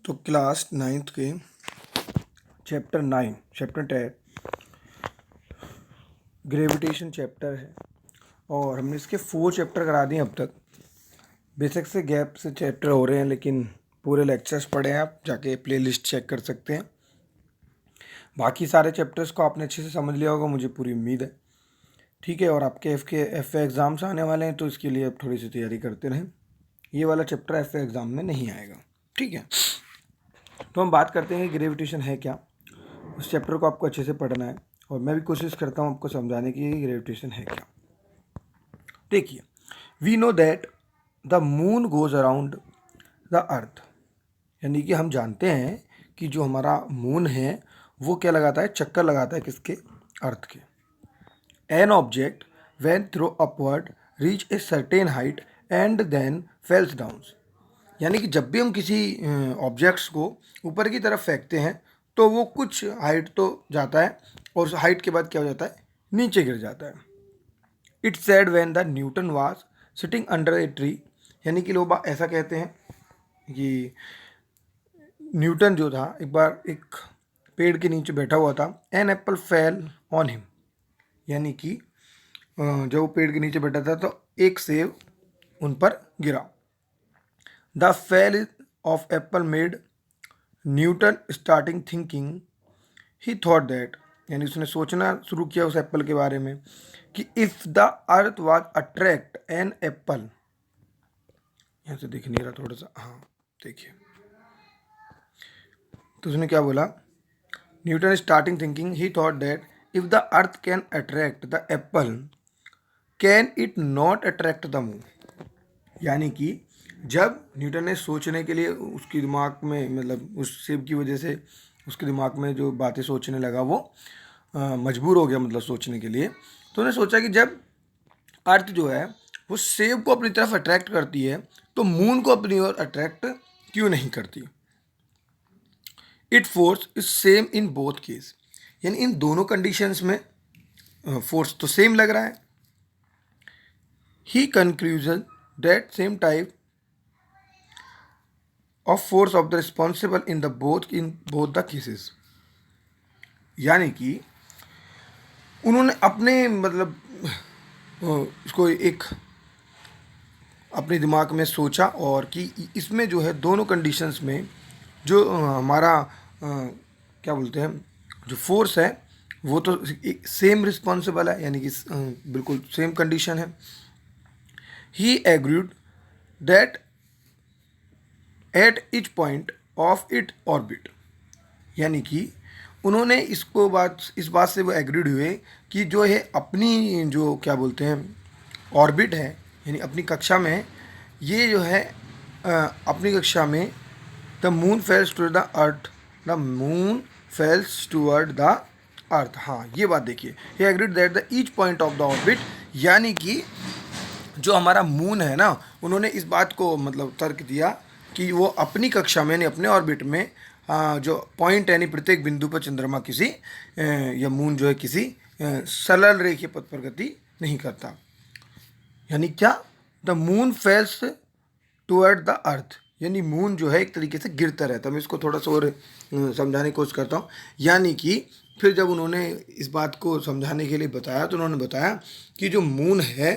तो class 9th के chapter 9 chapter 10 gravitation chapter है और हमने इसके 4 चैप्टर करा दिए अब तक। बेसिक से गैप से चैप्टर हो रहे हैं लेकिन पूरे लेक्चर्स पढ़े हैं, आप जाके प्लेलिस्ट चेक कर सकते हैं। बाकी सारे चैप्टर्स को आपने अच्छे से समझ लिया होगा, मुझे पूरी उम्मीद है। ठीक है, और आपके एफ एग्ज़ाम्स आने वाले हैं तो इसके लिए आप थोड़ी सी तैयारी करते रहें। ये वाला चैप्टर एफ एग्ज़ाम में नहीं आएगा। ठीक है, तो हम बात करते हैं कि ग्रेविटेशन है क्या। उस चैप्टर को आपको अच्छे से पढ़ना है और मैं भी कोशिश करता हूँ आपको समझाने की ग्रेविटेशन है क्या। देखिए, we know that the moon goes around the earth, यानी कि हम जानते हैं कि जो हमारा मून है वो क्या लगाता है, चक्कर लगाता है किसके, अर्थ के। An object when throw upward reach a certain height and then falls down, यानी कि जब भी हम किसी ऑब्जेक्ट्स को ऊपर की तरफ फेंकते हैं तो वो कुछ हाइट तो जाता है और उस हाइट के बाद क्या हो जाता है, नीचे गिर जाता है। It's said when the Newton was sitting under a tree, यानी कि लोग ऐसा कहते हैं कि न्यूटन जो था एक बार एक पेड़ के नीचे बैठा हुआ था। An apple fell on him, यानी कि जब वो पेड़ के नीचे बैठा था तो एक सेब उन पर गिरा। The fell off Apple made Newton starting thinking he thought that, यानी उसने सोचना शुरू किया उस एप्पल के बारे में कि if the earth was attract an apple, यहाँ से दिख नहीं रहा थोड़ा सा, हाँ देखिए, तो उसने क्या बोला, Newton starting thinking he thought that if the earth can attract the Apple can it not attract the moon, यानी कि जब न्यूटन ने सोचने के लिए उसके दिमाग में, मतलब उस सेब की वजह से उसके दिमाग में जो बातें सोचने लगा वो मजबूर हो गया, मतलब सोचने के लिए। तो उन्होंने सोचा कि जब अर्थ जो है वो सेब को अपनी तरफ अट्रैक्ट करती है तो मून को अपनी ओर अट्रैक्ट क्यों नहीं करती। It force is same in both case, यानी इन दोनों कंडीशंस में फोर्स तो सेम लग रहा है। He conclusion that same type of force of the responsible in both the cases, यानी कि उन्होंने अपने मतलब इसको एक अपने दिमाग में सोचा और कि इसमें जो है दोनों कंडीशंस में जो हमारा क्या बोलते हैं, जो फोर्स है वो तो सेम रिस्पॉन्सिबल है, यानी कि बिल्कुल सेम कंडीशन है। He agreed that at each point of it orbit, यानी कि उन्होंने इस बात से वो एग्रीड हुए कि जो है अपनी जो क्या बोलते हैं ऑर्बिट है, यानी अपनी कक्षा में, ये जो है अपनी कक्षा में the moon falls to the earth, the moon falls toward the earth. हाँ, ये बात देखिए, he agreed that the each point of the orbit, यानी कि जो हमारा मून है ना, उन्होंने इस बात को मतलब तर्क दिया कि वो अपनी कक्षा में, यानी अपने ऑर्बिट में जो पॉइंट है, यानी प्रत्येक बिंदु पर चंद्रमा किसी या मून जो है किसी सरल रेखीय पथ पर गति नहीं करता। यानी क्या, the moon fails toward the earth, यानी मून जो है एक तरीके से गिरता रहता है। मैं इसको थोड़ा सा और समझाने की कोशिश करता हूँ। यानी कि फिर जब उन्होंने इस बात को समझाने के लिए बताया तो उन्होंने बताया कि जो मून है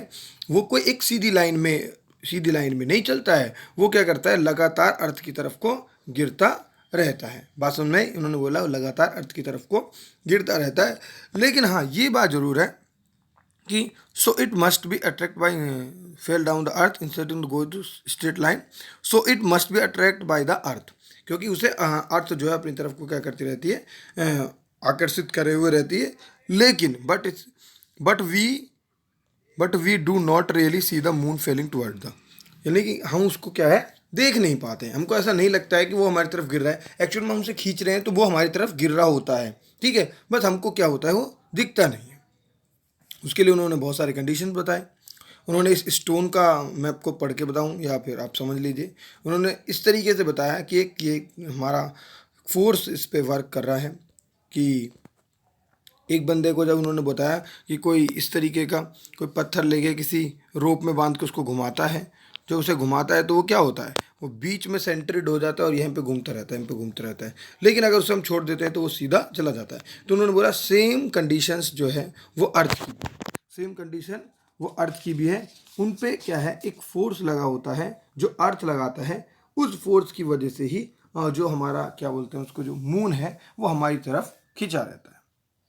वो कोई एक सीधी लाइन में नहीं चलता है, वो क्या करता है, लगातार अर्थ की तरफ को गिरता रहता है। बात समझ में, उन्होंने बोला लगातार अर्थ की तरफ को गिरता रहता है। लेकिन हाँ, ये बात जरूर है कि so it must be attract by fall down the earth instead of go to straight line, so it must be attract by the earth, क्योंकि उसे अर्थ जो है अपनी तरफ को क्या करती रहती है, आकर्षित करे हुए रहती है। लेकिन but we do not really see the moon falling toward the, यानी कि हम उसको क्या है, देख नहीं पाते हैं। हमको ऐसा नहीं लगता है कि वो हमारी तरफ गिर रहा है, एक्चुअल में हम उसे खींच रहे हैं तो वो हमारी तरफ गिर रहा होता है। ठीक है, बस हमको क्या होता है, वो दिखता नहीं है। उसके लिए उन्होंने बहुत सारे कंडीशन बताए। उन्होंने इस स्टोन का, मैं आपको पढ़ के बताऊं या फिर आप समझ लीजिए, उन्होंने इस तरीके से बताया कि ये हमारा फोर्स इस पे वर्क कर रहा है कि एक बंदे को जब उन्होंने बताया कि कोई इस तरीके का कोई पत्थर लेके किसी रोप में बांध के उसको घुमाता है, जो उसे घुमाता है तो वो क्या होता है, वो बीच में सेंटर्ड हो जाता है और यहाँ पे घूमता रहता है, यहाँ पे घूमता रहता है। लेकिन अगर उसे हम छोड़ देते हैं तो वो सीधा चला जाता है। तो उन्होंने बोला सेम कंडीशंस जो है वो अर्थ की, सेम कंडीशन वो अर्थ की भी है। उन पे क्या है, एक फोर्स लगा होता है जो अर्थ लगाता है। उस फोर्स की वजह से ही जो हमारा क्या बोलते हैं उसको, जो मून है वो हमारी तरफ खिंचा रहता है।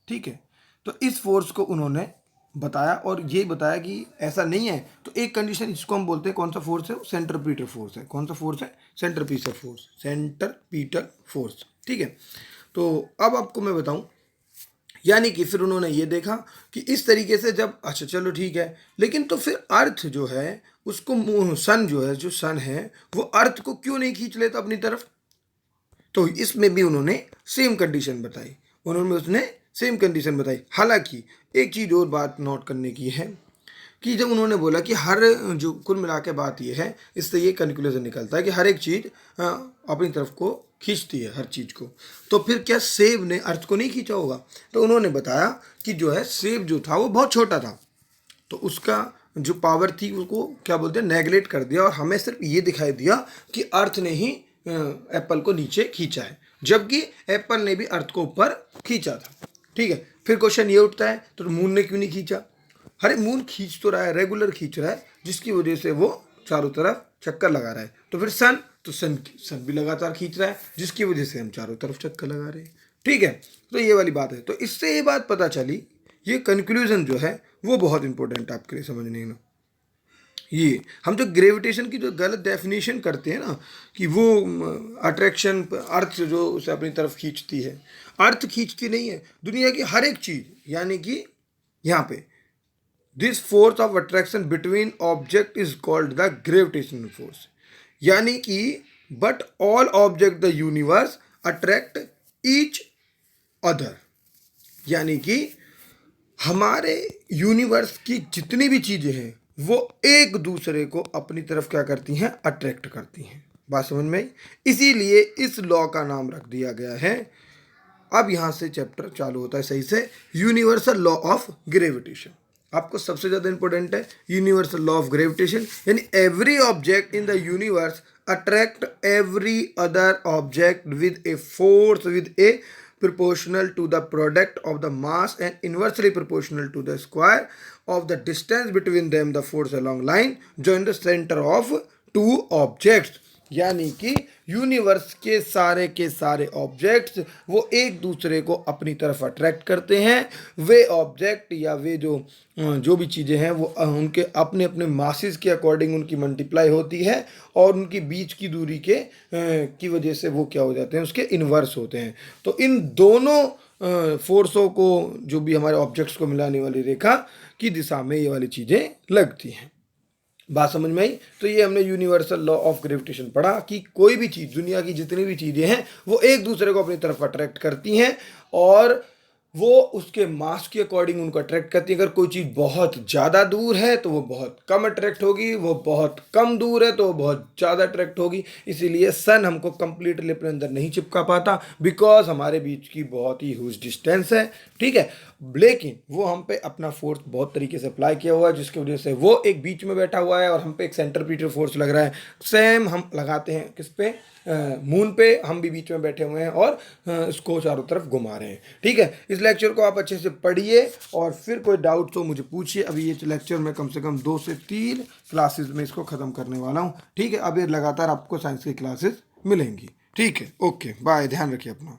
ठीक है, तो इस फोर्स को उन्होंने बताया और ये बताया कि ऐसा नहीं है। तो एक कंडीशन इसको हम बोलते हैं, कौन सा फोर्स है, सेंट्रीपिटल फोर्स है। कौन सा फोर्स है, सेंट्रीपिटल फोर्स, सेंट्रीपिटल फोर्स। ठीक है, तो अब आपको मैं बताऊं, यानी कि फिर उन्होंने ये देखा कि इस तरीके से जब, अच्छा चलो ठीक है, लेकिन तो फिर अर्थ जो है उसको, सन जो है, जो सन है वो अर्थ को क्यों नहीं खींच लेता अपनी तरफ। तो इसमें भी उन्होंने सेम कंडीशन बताई, उन्होंने उसने सेम कंडीशन बताई। हालांकि एक चीज़ और बात नोट करने की है कि जब उन्होंने बोला कि हर, जो कुल मिला के बात ये है, इससे ये कंक्लूजन निकलता है कि हर एक चीज़ अपनी तरफ को खींचती है, हर चीज़ को। तो फिर क्या सेब ने अर्थ को नहीं खींचा होगा। तो उन्होंने बताया कि जो है सेब जो था वो बहुत छोटा था, तो उसका जो पावर थी उसको क्या बोलते हैं, नेगलेक्ट कर दिया, और हमें सिर्फ ये दिखाई दिया कि अर्थ ने ही एप्पल को नीचे खींचा है, जबकि एप्पल ने भी अर्थ को ऊपर खींचा था। ठीक है, फिर क्वेश्चन ये उठता है तो मून ने क्यों नहीं खींचा। अरे मून खींच तो रहा है, रेगुलर खींच रहा है, जिसकी वजह से वो चारों तरफ चक्कर लगा रहा है। तो फिर सन, तो सन भी लगातार खींच रहा है, जिसकी वजह से हम चारों तरफ चक्कर लगा रहे हैं। ठीक है, तो ये वाली बात है। तो इससे ये बात पता चली, ये कंक्लूजन जो है वो बहुत इंपॉर्टेंट है आपके लिए समझने में। ये हम जो ग्रेविटेशन की जो गलत डेफिनेशन करते हैं ना, कि वो अट्रैक्शन, अर्थ जो उसे अपनी तरफ खींचती है, अर्थ खींचती नहीं है, दुनिया की हर एक चीज़। यानी कि यहाँ पे this force of attraction between object is called the gravitational force. यानी कि but all object the universe attract each other. यानी कि हमारे यूनिवर्स की जितनी भी चीज़ें हैं वो एक दूसरे को अपनी तरफ क्या करती हैं, अट्रैक्ट करती हैं। बात समझ में आई। इसीलिए इस लॉ का नाम रख दिया गया है। अब यहाँ से चैप्टर चालू होता है सही से, यूनिवर्सल लॉ ऑफ ग्रेविटेशन। आपको सबसे ज़्यादा इंपॉर्टेंट है यूनिवर्सल लॉ ऑफ ग्रेविटेशन, यानी every object in the universe attract every other object with a force with A proportional to the product of the mass and inversely proportional to the square of the distance between them. The force along line join the center of two objects. यानी कि universe के सारे objects वो एक दूसरे को अपनी तरफ अट्रैक्ट करते हैं। वे ऑब्जेक्ट या वे जो भी चीज़ें हैं वो उनके अपने अपने मासेस के अकॉर्डिंग उनकी मल्टीप्लाई होती है, और उनकी बीच की दूरी की वजह से वो क्या हो जाते हैं, उसके इन्वर्स होते हैं। तो इन दोनों फोर्सों को, जो भी हमारे ऑब्जेक्ट्स को मिलाने वाली रेखा की दिशा में ये वाली चीज़ें लगती हैं। बात समझ में आई। तो ये हमने यूनिवर्सल लॉ ऑफ ग्रेविटेशन पढ़ा कि कोई भी चीज़, दुनिया की जितनी भी चीज़ें हैं वो एक दूसरे को अपनी तरफ अट्रैक्ट करती हैं, और वो उसके मास के अकॉर्डिंग उनको अट्रैक्ट करती है। अगर कोई चीज़ बहुत ज़्यादा दूर है तो वो बहुत कम अट्रैक्ट होगी, वो बहुत कम दूर है तो वो बहुत ज़्यादा अट्रैक्ट होगी। इसीलिए सन हमको कंप्लीटली अपने अंदर नहीं चिपका पाता, बिकॉज हमारे बीच की बहुत ही ह्यूज डिस्टेंस है। ठीक है, लेकिन वो हम पे अपना फोर्स बहुत तरीके से अप्लाई किया हुआ है, जिसकी वजह से वो एक बीच में बैठा हुआ है और हम पे एक सेंट्रीपिटल फोर्स लग रहा है। सेम हम लगाते हैं किस पे, मून पे, हम भी बीच में बैठे हुए हैं और इसको चारों तरफ घुमा रहे हैं। ठीक है, इस लेक्चर को आप अच्छे से पढ़िए और फिर कोई डाउट तो मुझे पूछिए। अभी ये लेक्चर मैं कम से कम 2 से 3 क्लासेस में इसको ख़त्म करने वाला हूँ। ठीक है, अब ये लगातार आपको साइंस की क्लासेस मिलेंगी। ठीक है, ओके बाय, ध्यान रखिए अपना।